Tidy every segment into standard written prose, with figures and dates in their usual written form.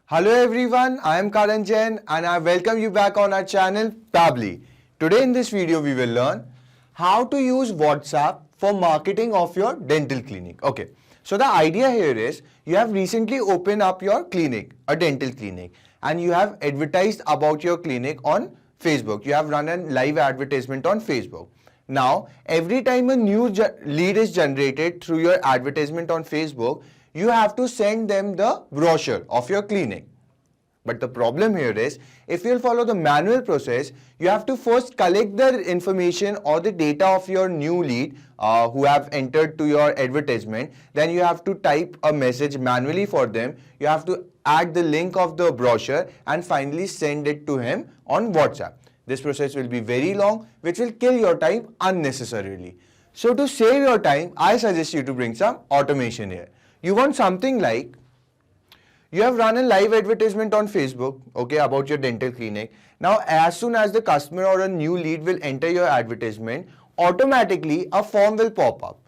Hello everyone, I am Karan Jain and I welcome you back on our channel Pabbly. Today in this video we will learn how to use WhatsApp for marketing of your dental clinic. Okay, so the idea here is you have recently opened up your clinic, a dental clinic, and you have advertised about your clinic on Facebook. You have run a live advertisement on Facebook. Now, every time a new lead is generated through your advertisement on Facebook, you have to send them the brochure of your clinic. But the problem here is, if you'll follow the manual process, you have to first collect the information or the data of your new lead who have entered to your advertisement. Then you have to type a message manually for them. You have to add the link of the brochure and finally send it to him on WhatsApp. This process will be very long, which will kill your time unnecessarily. So to save your time, I suggest you to bring some automation here. You want something like, you have run a live advertisement on Facebook, okay, about your dental clinic. Now, as soon as the customer or a new lead will enter your advertisement, automatically a form will pop up.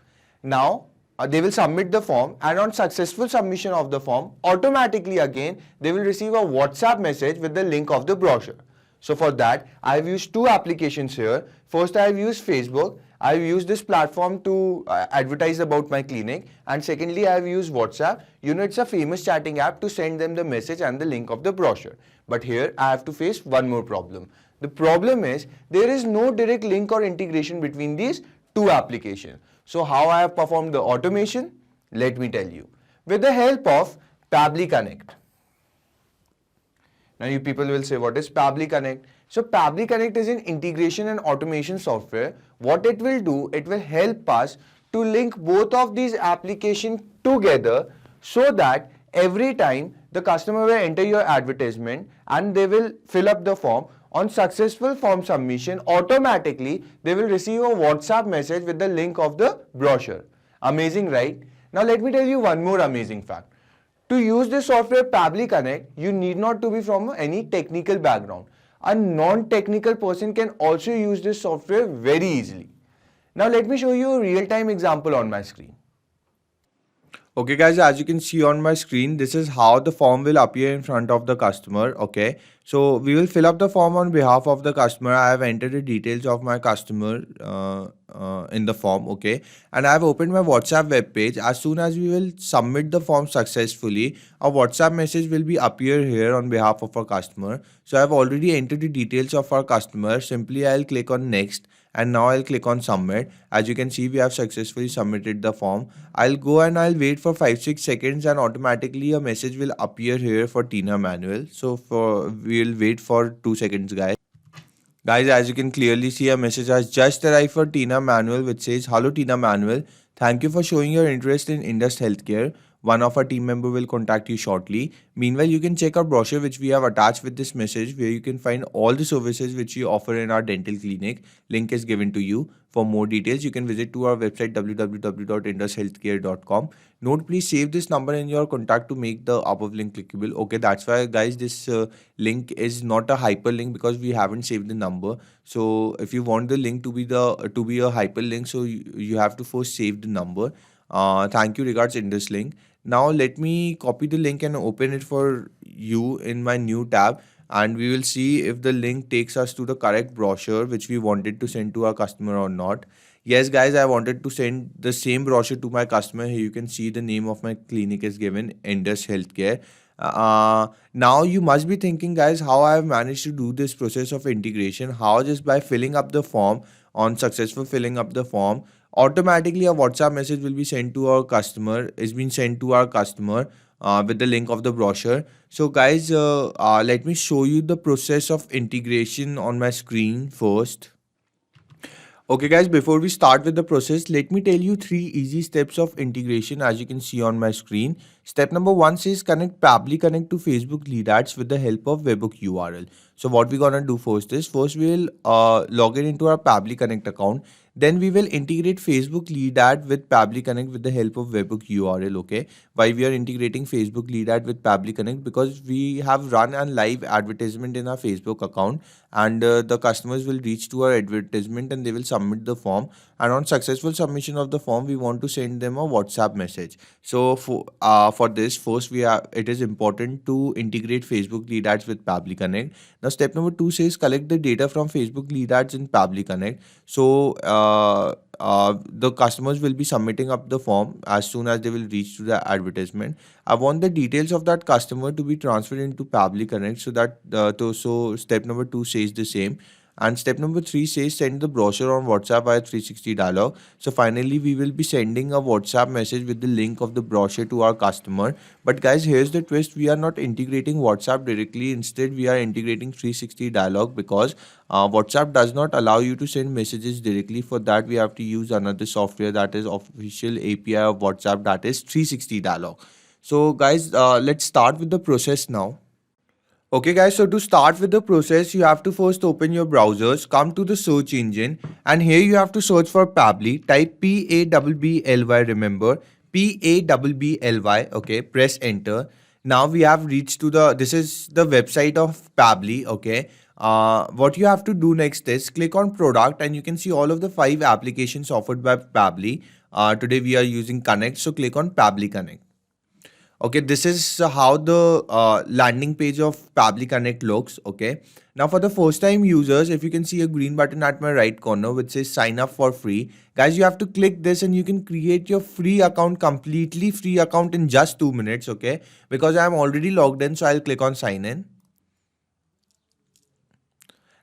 Now, they will submit the form, and on successful submission of the form, automatically again, they will receive a WhatsApp message with the link of the brochure. So for that, I have used two applications here. First, I have used Facebook. I have used this platform to advertise about my clinic. And secondly, I have used WhatsApp. You know, it's a famous chatting app to send them the message and the link of the brochure. But here, I have to face one more problem. The problem is, there is no direct link or integration between these two applications. So how I have performed the automation? Let me tell you. With the help of Pabbly Connect. Now you people will say, what is Pabbly Connect? So Pabbly Connect is an integration and automation software. What it will do, it will help us to link both of these applications together so that every time the customer will enter your advertisement and they will fill up the form, on successful form submission, automatically they will receive a WhatsApp message with the link of the brochure. Amazing, right? Now let me tell you one more amazing fact. To use this software Pabbly Connect, you need not to be from any technical background. A non-technical person can also use this software very easily. Now let me show you a real-time example on my screen. Okay guys, as you can see on my screen, this is how the form will appear in front of the customer. Okay, so we will fill up the form on behalf of the customer. I have entered the details of my customer in the form. Okay, and I have opened my WhatsApp web page. As soon as we will submit the form successfully, a WhatsApp message will be appear here on behalf of our customer. So I have already entered the details of our customer. Simply I'll click on next. And now I'll click on submit. As you can see, we have successfully submitted the form. I'll go and I'll wait for 5-6 seconds and automatically a message will appear here for Tina Manuel. So we'll wait for 2 seconds, guys. Guys, as you can clearly see, a message has just arrived for Tina Manuel which says, "Hello Tina Manuel, thank you for showing your interest in Indus Healthcare. One of our team member will contact you shortly. Meanwhile, you can check our brochure which we have attached with this message where you can find all the services which we offer in our dental clinic. Link is given to you. For more details, you can visit to our website www.indushealthcare.com. Note, please save this number in your contact to make the above link clickable. Okay, that's why guys this link is not a hyperlink because we haven't saved the number. So if you want the link to be a hyperlink, so you have to first save the number. Thank you, regards Indus link. Now let me copy the link and open it for you in my new tab, and we will see if the link takes us to the correct brochure which we wanted to send to our customer or not. Yes guys, I wanted to send the same brochure to my customer. Here you can see the name of my clinic is given, Indus Healthcare. Now you must be thinking guys, how I have managed to do this process of integration. How? Just by filling up the form. On successful filling up the form, automatically a WhatsApp message will be sent to our customer, is being sent to our customer with the link of the brochure. So guys, let me show you the process of integration on my screen first. Okay guys, before we start with the process, let me tell you 3 easy steps of integration as you can see on my screen. Step number 1 says connect Pabbly Connect to Facebook lead ads with the help of webhook URL. So what we're gonna do first is, we'll log in into our Pabbly Connect account. Then we will integrate Facebook lead ad with Pabbly Connect with the help of webhook URL. Okay, why we are integrating Facebook lead ad with Pabbly Connect? Because we have run a live advertisement in our Facebook account, and the customers will reach to our advertisement and they will submit the form, and on successful submission of the form we want to send them a WhatsApp message. So for this, first we are it is important to integrate Facebook lead ads with Pabbly Connect. Now step number 2 says collect the data from Facebook lead ads in Pabbly Connect. So the customers will be submitting up the form as soon as they will reach to the advertisement. I want the details of that customer to be transferred into Pabbly Connect, so that so step number 2 says the same. And step number 3 says send the brochure on WhatsApp via 360 dialog. So finally, we will be sending a WhatsApp message with the link of the brochure to our customer. But guys, here's the twist. We are not integrating WhatsApp directly. Instead, we are integrating 360 dialog, because WhatsApp does not allow you to send messages directly. For that, we have to use another software that is official API of WhatsApp, that is 360 dialog. So guys, let's start with the process now. Okay guys, so to start with the process, you have to first open your browsers, come to the search engine, and here you have to search for Pabbly. Type Pabbly, remember, Pabbly, okay, press enter. Now we have reached to this is the website of Pabbly, okay. What you have to do next is click on product, and you can see all of the 5 applications offered by Pabbly. Today we are using Connect, so click on Pabbly Connect. Okay, this is how the landing page of Pabbly Connect looks. Okay, now for the first time users, if you can see a green button at my right corner which says sign up for free, guys, you have to click this and you can create your free account, completely free account, in just 2 minutes. Okay, because I am already logged in, so I'll click on sign in.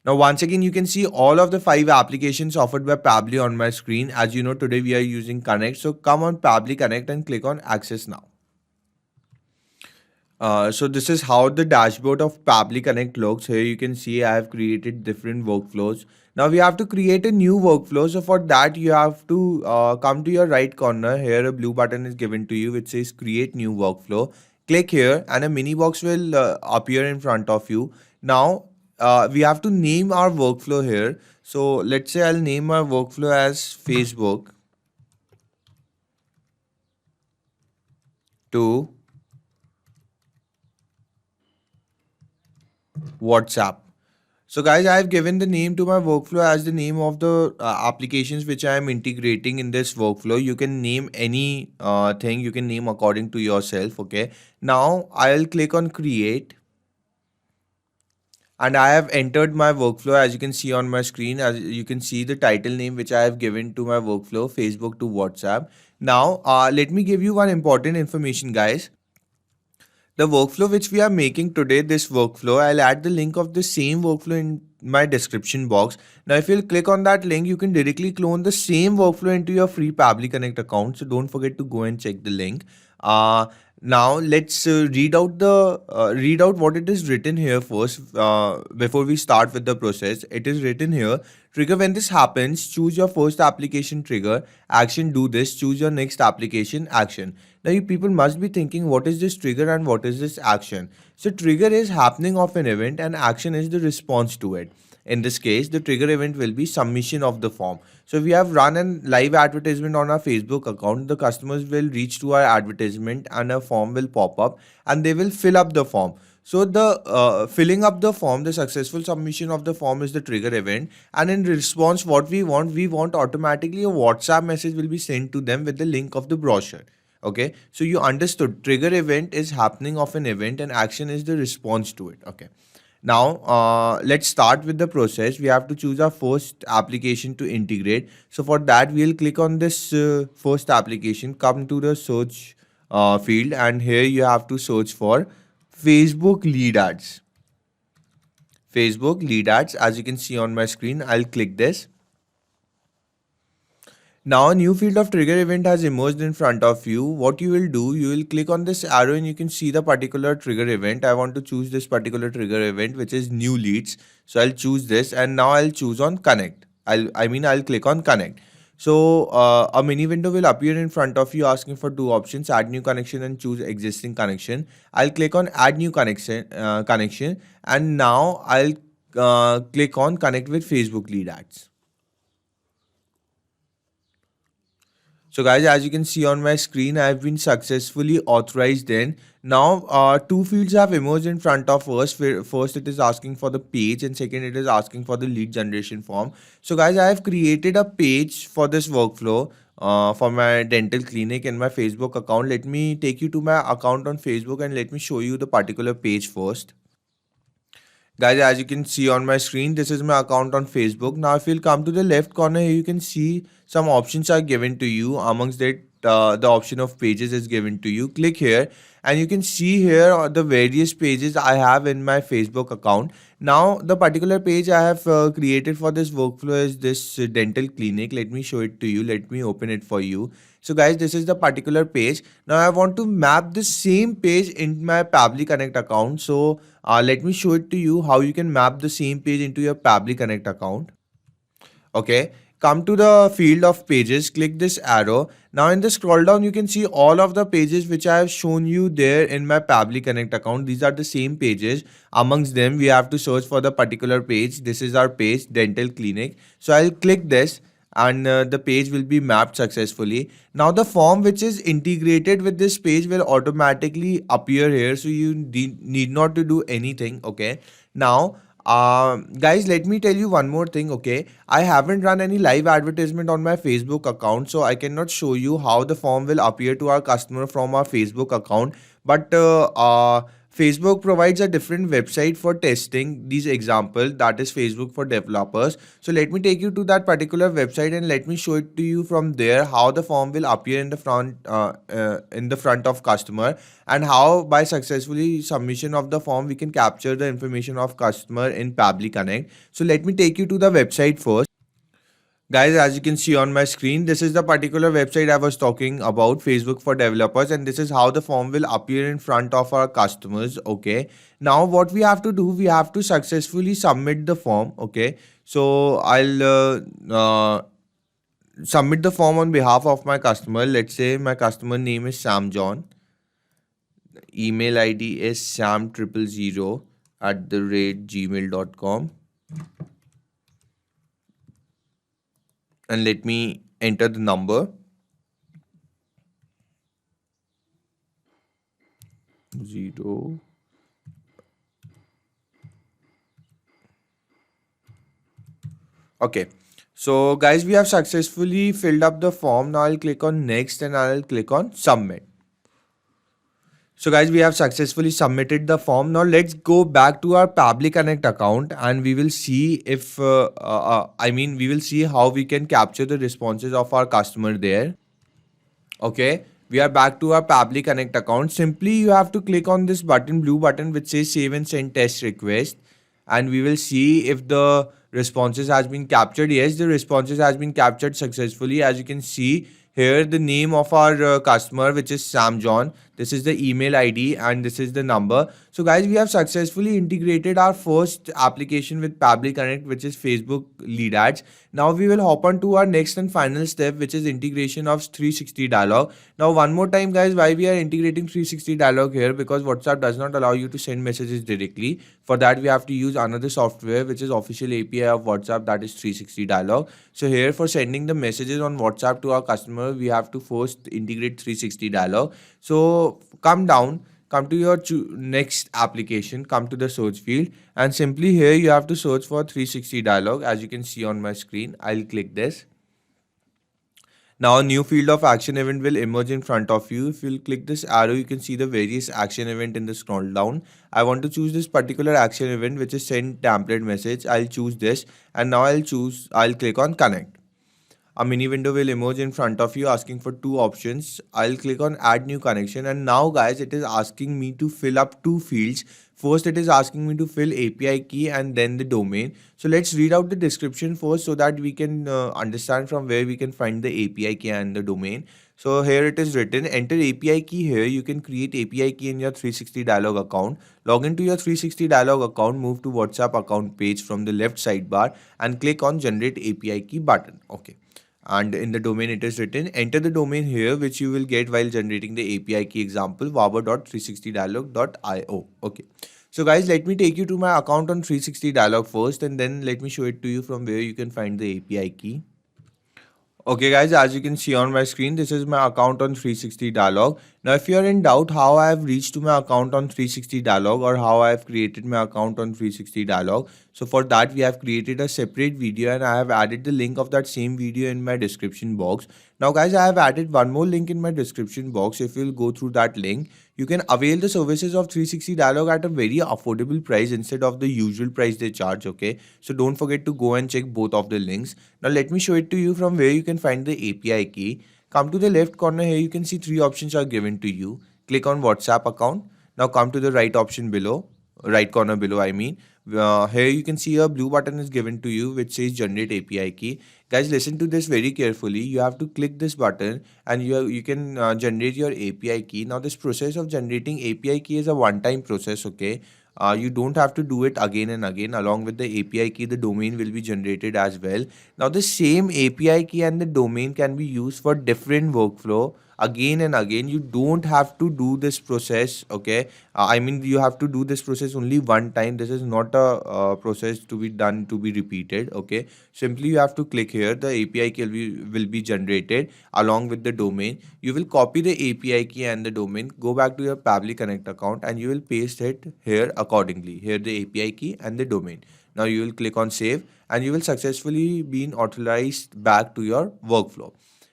Now, once again, you can see all of the 5 applications offered by Pabbly on my screen. As you know, today we are using Connect, so come on Pabbly Connect and click on access now. So this is how the dashboard of Pabbly Connect looks. Here you can see I have created different workflows. Now we have to create a new workflow. So for that you have to come to your right corner. Here a blue button is given to you which says create new workflow. Click here and a mini box will appear in front of you. Now we have to name our workflow here. So let's say I'll name my workflow as Facebook to WhatsApp. So guys, I have given the name to my workflow as the name of the applications which I am integrating in this workflow. You can name any thing, you can name according to yourself. Okay. Now I'll click on create. And I have entered my workflow as you can see on my screen. As you can see the title name which I have given to my workflow, Facebook to WhatsApp. Now let me give you one important information, guys. The workflow which we are making today, this workflow, I'll add the link of the same workflow in my description box. Now, if you'll click on that link, you can directly clone the same workflow into your free Pabbly Connect account. So don't forget to go and check the link. Now let's read out what it is written here first before we start with the process. It is written here: trigger when this happens, choose your first application trigger, action do this, choose your next application action. Now you people must be thinking, what is this trigger and what is this action? So trigger is happening of an event and action is the response to it. In this case, the trigger event will be submission of the form. So we have run a live advertisement on our Facebook account. The customers will reach to our advertisement and a form will pop up and they will fill up the form. So the filling up the form, the successful submission of the form is the trigger event. And in response, what we want automatically a WhatsApp message will be sent to them with the link of the brochure. Okay, so you understood, trigger event is happening of an event and action is the response to it. Okay. Now, let's start with the process. We have to choose our first application to integrate. So for that, we'll click on this first application, come to the search field, and here you have to search for Facebook lead ads. Facebook lead ads, as you can see on my screen, I'll click this. Now a new field of trigger event has emerged in front of you. What you will do, you will click on this arrow and you can see the particular trigger event. I want to choose this particular trigger event, which is new leads. So I'll choose this and now I'll choose on connect. I'll click on connect. So a mini window will appear in front of you asking for 2 options, add new connection and choose existing connection. I'll click on add new connection and now I'll click on connect with Facebook lead ads. So guys, as you can see on my screen, I've been successfully authorized in. Now, two fields have emerged in front of us. First, it is asking for the page, and second, it is asking for the lead generation form. So guys, I have created a page for this workflow for my dental clinic in my Facebook account. Let me take you to my account on Facebook and let me show you the particular page first. Guys, as you can see on my screen, this is my account on Facebook. Now, if you'll come to the left corner here, you can see some options are given to you. Amongst that, the option of pages is given to you. Click here and you can see here the various pages I have in my Facebook account. Now, the particular page I have created for this workflow is this dental clinic. Let me show it to you. Let me open it for you. So guys, this is the particular page. Now I want to map the same page in my Pabbly Connect account. So let me show it to you how you can map the same page into your Pabbly Connect account. Okay, come to the field of pages, click this arrow. Now in the scroll down, you can see all of the pages which I have shown you there in my Pabbly Connect account. These are the same pages. Amongst them, we have to search for the particular page. This is our page, dental clinic. So I'll click this and the page will be mapped successfully. Now the form which is integrated with this page will automatically appear here, so you need not to do anything. Okay, now guys, let me tell you one more thing. Okay, I haven't run any live advertisement on my Facebook account, so I cannot show you how the form will appear to our customer from our Facebook account, but Facebook provides a different website for testing these examples, that is Facebook for developers. So let me take you to that particular website and let me show it to you from there how the form will appear in the front of customer, and how by successfully submission of the form we can capture the information of customer in Pabbly Connect. So let me take you to the website first. Guys, as you can see on my screen, this is the particular website I was talking about, Facebook for developers, and this is how the form will appear in front of our customers. Okay, now what we have to do, we have to successfully submit the form. Okay, so I'll submit the form on behalf of my customer. Let's say my customer name is Sam John. Email ID is sam000@gmail.com. And let me enter the number 0. Okay, so guys, we have successfully filled up the form. Now I'll click on next and I'll click on submit. So guys, we have successfully submitted the form. Now let's go back to our Pabbly Connect account and we will see if, we will see how we can capture the responses of our customer there. Okay, we are back to our Pabbly Connect account. Simply you have to click on this button, blue button which says save and send test request, and we will see if the responses has been captured. Yes, the responses has been captured successfully. As you can see here, the name of our customer, which is Sam John. This is the email ID and this is the number. So guys, we have successfully integrated our first application with Pabbly Connect, which is Facebook lead ads. Now we will hop on to our next and final step, which is integration of 360 dialog. Now one more time guys, why we are integrating 360 dialog here? Because WhatsApp does not allow you to send messages directly. For that we have to use another software which is official API of WhatsApp, that is 360 dialog. So here for sending the messages on WhatsApp to our customer, we have to first integrate 360 dialog. So come down, come to your next application, come to the search field, and simply here you have to search for 360 dialog. As you can see on my screen, I'll click this. Now a new field of action event will emerge in front of you. If you'll click this arrow, you can see the various action event in the scroll down. I want to choose this particular action event, which is send template message. I'll choose this, and now I'll click on connect. A mini window will emerge in front of you asking for two options. I'll click on add new connection, and now guys, it is asking me to fill up two fields. First, it is asking me to fill API key and then the domain. So let's read out the description first so that we can understand from where we can find the API key and the domain. So here it is written, enter API key here. You can create API key in your 360 dialog account. Log into your 360 dialog account, move to WhatsApp account page from the left sidebar and click on generate API key button. Okay. And in the domain it is written, enter the domain here which you will get while generating the API key example wawa.360dialog.io. Okay, so guys, let me take you to my account on 360 dialog first, and then let me show it to you from where you can find the API key. Okay guys, as you can see on my screen, this is my account on 360 Dialog. Now if you are in doubt how I have reached to my account on 360 Dialog or how I have created my account on 360 Dialog, so for that we have created a separate video and I have added the link of that same video in my description box. Now guys, I have added one more link in my description box. If you'll go through that link, you can avail the services of 360 Dialog at a very affordable price instead of the usual price they charge, okay? So don't forget to go and check both of the links. Now let me show it to you from where you can find the API key. Come to the left corner here, you can see three options are given to you. Click on WhatsApp account. Now come to the right option below, right corner below I mean. Here you can see a blue button is given to you which says generate API key. Guys, listen to this very carefully. You have to click this button and you can generate your API key. Now this process of generating API key is a one-time process, okay? You don't have to do it again and again. Along with the API key, the domain will be generated as well. Now the same API key and the domain can be used for different workflow again and again. You don't have to do this process, okay? I mean, you have to do this process only one time. This is not a process to be done to be repeated, okay? Simply you have to click here. The API key will be generated along with the domain. You will copy the API key and the domain, go back to your Pabbly Connect account and you will paste it here accordingly. Here the API key and the domain. Now you will click on save and you will successfully be authorized back to your workflow.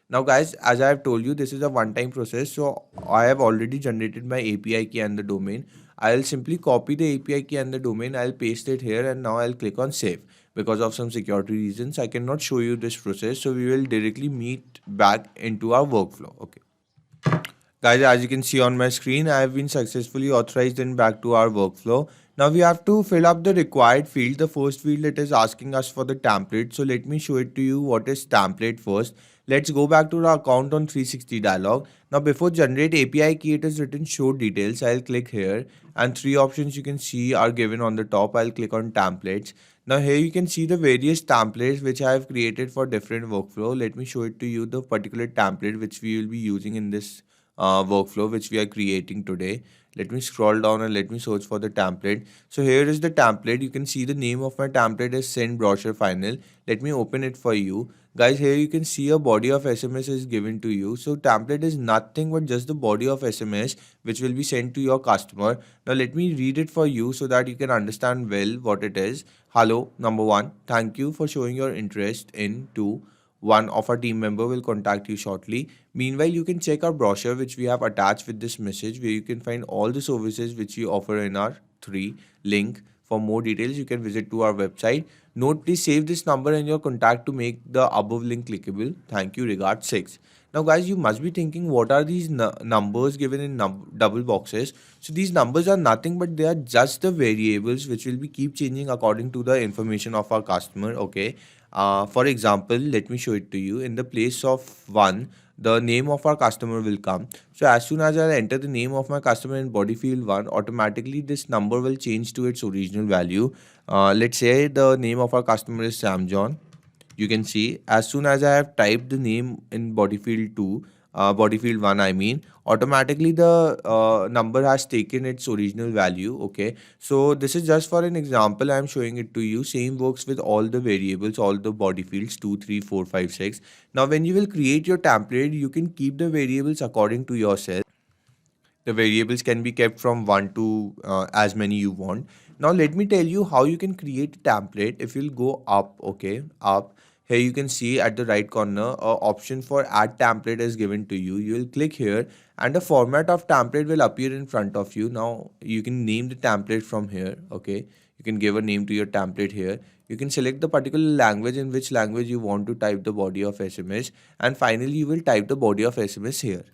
Now guys, as I have told you, this is a one-time process. So I have already generated my API key and the domain. I'll simply copy the API key and the domain. I'll paste it here and now I'll click on save. Because of some security reasons, I cannot show you this process. So we will directly meet back into our workflow. Okay. Guys, as you can see on my screen, I have been successfully authorized and back to our workflow. Now we have to fill up the required field. The first field, it is asking us for the template. So let me show it to you what is template first. Let's go back to our account on 360 Dialog. Now before generate API key, it is written show details. I'll click here and three options you can see are given on the top. I'll click on templates. Now here you can see the various templates which I have created for different workflow. Let me show it to you, the particular template which we will be using in this workflow which we are creating today. Let me scroll down and let me search for the template. So here is the template. You can see the name of my template is send brochure final. Let me open it for you. Guys, here you can see a body of SMS is given to you. So template is nothing but just the body of SMS which will be sent to your customer. Now let me read it for you so that you can understand well what it is. Hello, number one, thank you for showing your interest in two. One of our team member will contact you shortly. Meanwhile, you can check our brochure which we have attached with this message where you can find all the services which we offer in our 3 link. For more details, you can visit to our website. Note, please save this number in your contact to make the above link clickable. Thank you, regard 6. Now guys, you must be thinking what are these numbers given in double boxes. So these numbers are nothing but they are just the variables which will be keep changing according to the information of our customer, okay? For example, let me show it to you. In the place of 1, the name of our customer will come. So as soon as I enter the name of my customer in body field 1, automatically this number will change to its original value. Let's say the name of our customer is Sam John. You can see as soon as I have typed the name in body field 2, body field 1 I mean, automatically the number has taken its original value, okay? So this is just for an example I am showing it to you. Same works with all the variables, all the body fields 2, 3, 4, 5, 6. Now when you will create your template, you can keep the variables according to yourself. The variables can be kept from 1 to as many you want. Now let me tell you how you can create a template. If you'll go up, okay, up, here you can see at the right corner a option for add template is given to you. You will click here and the format of template will appear in front of you. Now you can name the template from here, okay? You can give a name to your template here. You can select the particular language, in which language you want to type the body of SMS, and finally you will type the body of SMS here.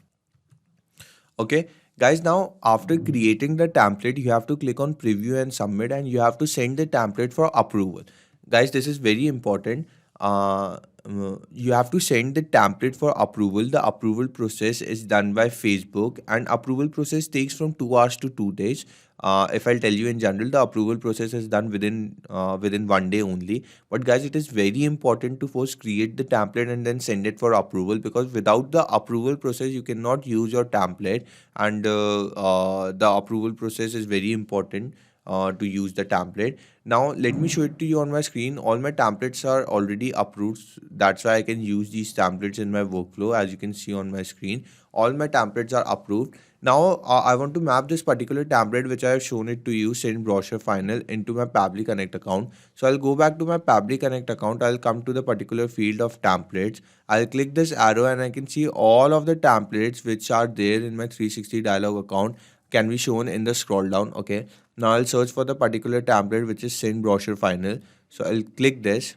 Okay guys, now after creating the template, you have to click on preview and submit and you have to send the template for approval. Guys, this is very important. You have to send the template for approval. The approval process is done by Facebook and approval process takes from 2 hours to 2 days. If I'll tell you in general, the approval process is done within 1 day only. But guys, it is very important to first create the template and then send it for approval, because without the approval process, you cannot use your template. And the approval process is very important. to use the template. Now let me show it to you on my screen. All my templates are already approved. That's why I can use these templates in my workflow. As you can see on my screen, all my templates are approved. Now I want to map this particular template which I have shown it to you, send brochure final, into my Pabbly Connect account. So I'll go back to my Pabbly Connect account. I'll come to the particular field of templates. I'll click this arrow and I can see all of the templates which are there in my 360 dialog account can be shown in the scroll down. Okay. Now I'll search for the particular template which is send brochure final. So I'll click this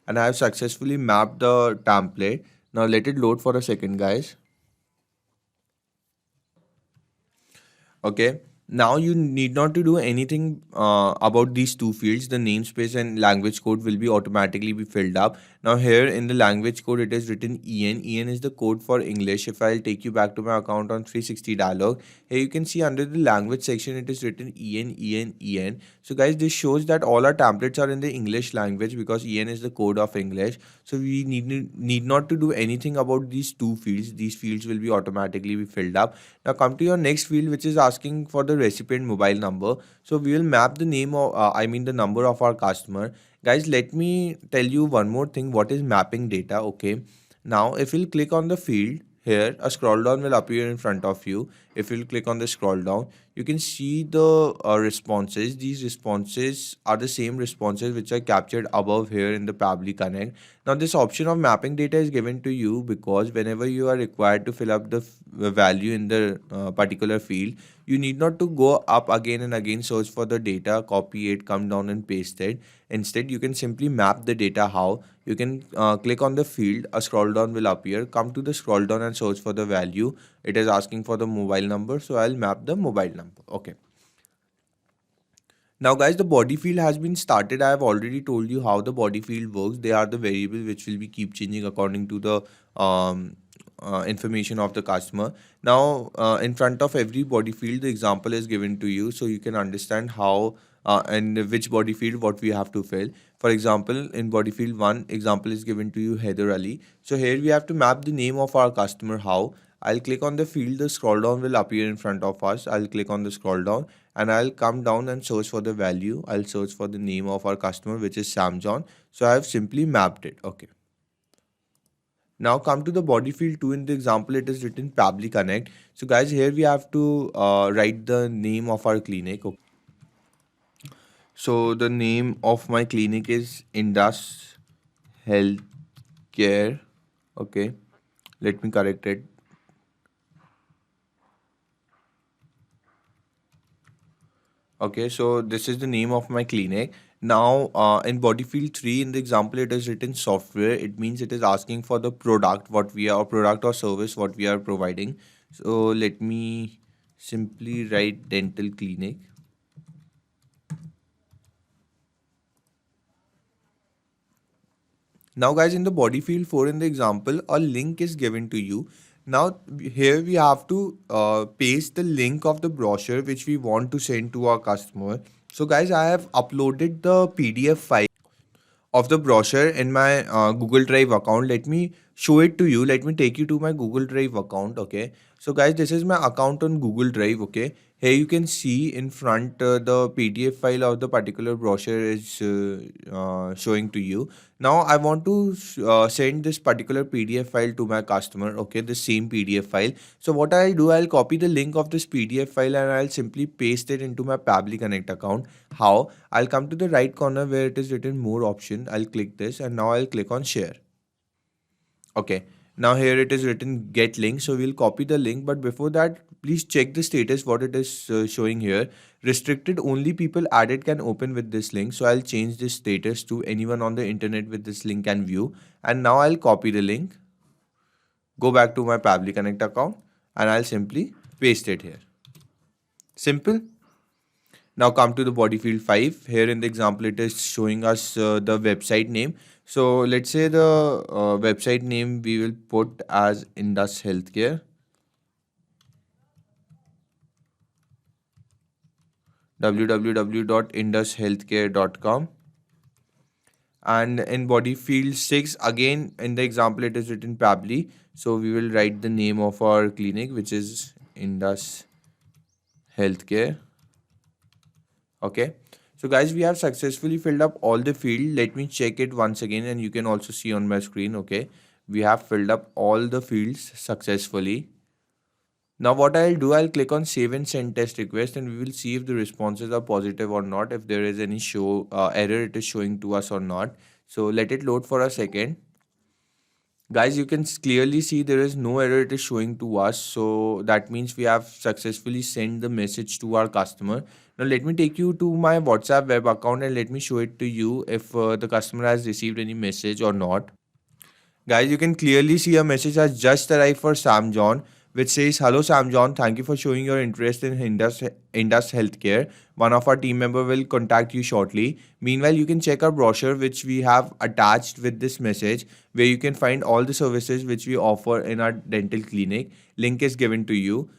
and I have successfully mapped the template. Now let it load for a second, guys. Okay, now you need not to do anything about these two fields. The namespace and language code will be automatically be filled up. Now here in the language code it is written en is the code for English. If I'll take you back to my account on 360 dialog, here you can see under the language section it is written en. So guys, this shows that all our templates are in the English language because en is the code of English. So we need not to do anything about these two fields. These fields will be automatically be filled up. Now come to your next field which is asking for the recipient mobile number. So we will map the name of the number of our customer. Guys, let me tell you one more thing. What is mapping data? Okay, now if you'll click on the field, here a scroll down will appear in front of you. If you'll click on the scroll down, you can see the responses. These responses are the same responses which are captured above here in the Pabbly Connect. Now this option of mapping data is given to you because whenever you are required to fill up the value in the particular field, you need not to go up again and again, search for the data, copy it, come down and paste it. Instead, you can simply map the data. How? You can click on the field, a scroll down will appear, come to the scroll down and search for the value. It is asking for the mobile number, so I'll map the mobile number. Okay. Now guys, the body field has been started. I have already told you how the body field works. They are the variable which will be keep changing according to the information of the customer. Now in front of every body field, the example is given to you so you can understand how and which body field what we have to fill. For example, in body field 1, example is given to you Heather Ali. So here we have to map the name of our customer. How? I'll click on the field, the scroll down will appear in front of us. I'll click on the scroll down and I'll come down and search for the value. I'll search for the name of our customer, which is Sam John. So I have simply mapped it. Okay. Now come to the body field 2. In the example, it is written Pabbly Connect. So guys, here we have to write the name of our clinic. Okay. So the name of my clinic is Indus Healthcare. Okay. Let me correct it. Okay, so this is the name of my clinic. Now, in body field 3, in the example, it is written software. It means it is asking for the product, what we are, product or service, what we are providing. So let me simply write dental clinic. Now guys, in the body field 4 in the example, a link is given to you. Now here we have to paste the link of the brochure which we want to send to our customer. So guys, I have uploaded the PDF file of the brochure in my Google Drive account. Let me show it to you. Let me take you to my Google Drive account. Okay. So guys, this is my account on Google Drive. Okay. Here you can see in front the PDF file of the particular brochure is showing to you. Now I want to send this particular PDF file to my customer. Okay, the same PDF file. So what I'll do, I'll copy the link of this PDF file and I'll simply paste it into my Pabbly Connect account. How? I'll come to the right corner where it is written more option. I'll click this and now I'll click on share. Okay. Now here it is written get link. So we'll copy the link. But before that, please check the status what it is showing here. Restricted, only people added can open with this link. So I'll change this status to anyone on the internet with this link can view. And now I'll copy the link. Go back to my Pabbly Connect account and I'll simply paste it here. Simple. Now come to the body field 5. Here in the example, it is showing us the website name. So let's say the website name we will put as Indus Healthcare. www.indushealthcare.com. And in body field 6, again in the example it is written Pabbly. So we will write the name of our clinic, which is Indus Healthcare. Okay, so guys, we have successfully filled up all the field. Let me check it once again, and you can also see on my screen. Okay, we have filled up all the fields successfully. Now what I'll do, I'll click on save and send test request, and we will see if the responses are positive or not, if there is any show error it is showing to us or not. So let it load for a second. Guys, you can clearly see there is no error it is showing to us. So that means we have successfully sent the message to our customer. Now let me take you to my WhatsApp web account and let me show it to you if the customer has received any message or not. Guys, you can clearly see a message has just arrived for Sam John, which says, "Hello Sam John, thank you for showing your interest in Indus Healthcare. One of our team member will contact you shortly." Meanwhile, you can check our brochure, which we have attached with this message, where you can find all the services which we offer in our dental clinic. Link is given to you.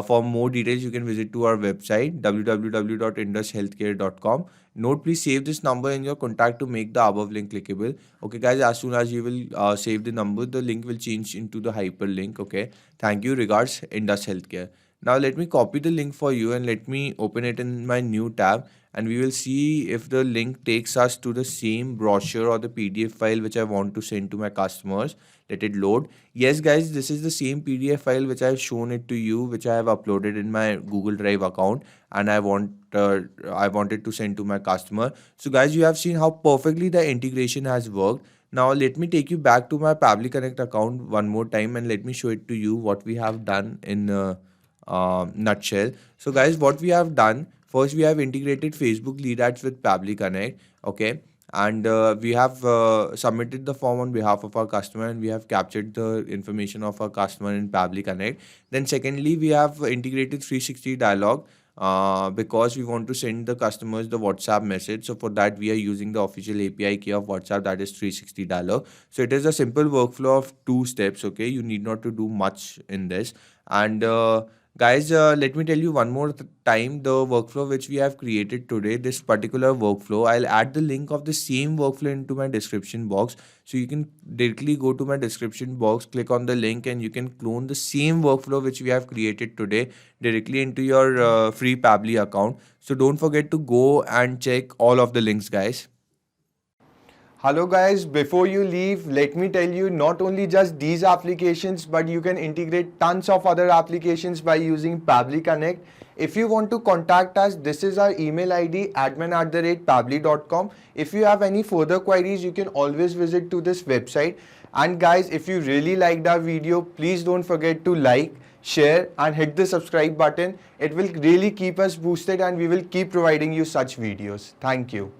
For more details, you can visit to our website www.indushealthcare.com. Note, please save this number in your contact to make the above link clickable. Okay, guys, as soon as you will save the number, the link will change into the hyperlink. Okay, thank you. Regards, Indus Healthcare. Now, let me copy the link for you and let me open it in my new tab. And we will see if the link takes us to the same brochure or the PDF file which I want to send to my customers. Let it load. Yes, guys, this is the same PDF file which I have shown it to you, which I have uploaded in my Google Drive account, and I wanted to send to my customer. So, guys, you have seen how perfectly the integration has worked. Now, let me take you back to my Pably Connect account one more time and let me show it to you what we have done in nutshell. So, guys, what we have done first, we have integrated Facebook lead ads with Pably Connect. Okay, and we have submitted the form on behalf of our customer, and we have captured the information of our customer in Pably Connect. Then secondly, we have integrated 360 dialog because we want to send the customers the WhatsApp message. So for that, we are using the official API key of WhatsApp, that is 360 dialog. So it is a simple workflow of 2 steps. Okay, you need not to do much in this. And guys, let me tell you one more time the workflow which we have created today. This particular workflow, I'll add the link of the same workflow into my description box, so you can directly go to my description box, click on the link, and you can clone the same workflow which we have created today directly into your free Pably account. So don't forget to go and check all of the links, guys. Hello guys, before you leave, let me tell you not only just these applications, but you can integrate tons of other applications by using Pably Connect. If you want to contact us, this is our email ID admin@pably.com. If you have any further queries, you can always visit to this website. And guys, if you really liked our video, please don't forget to like, share and hit the subscribe button. It will really keep us boosted and we will keep providing you such videos. Thank you.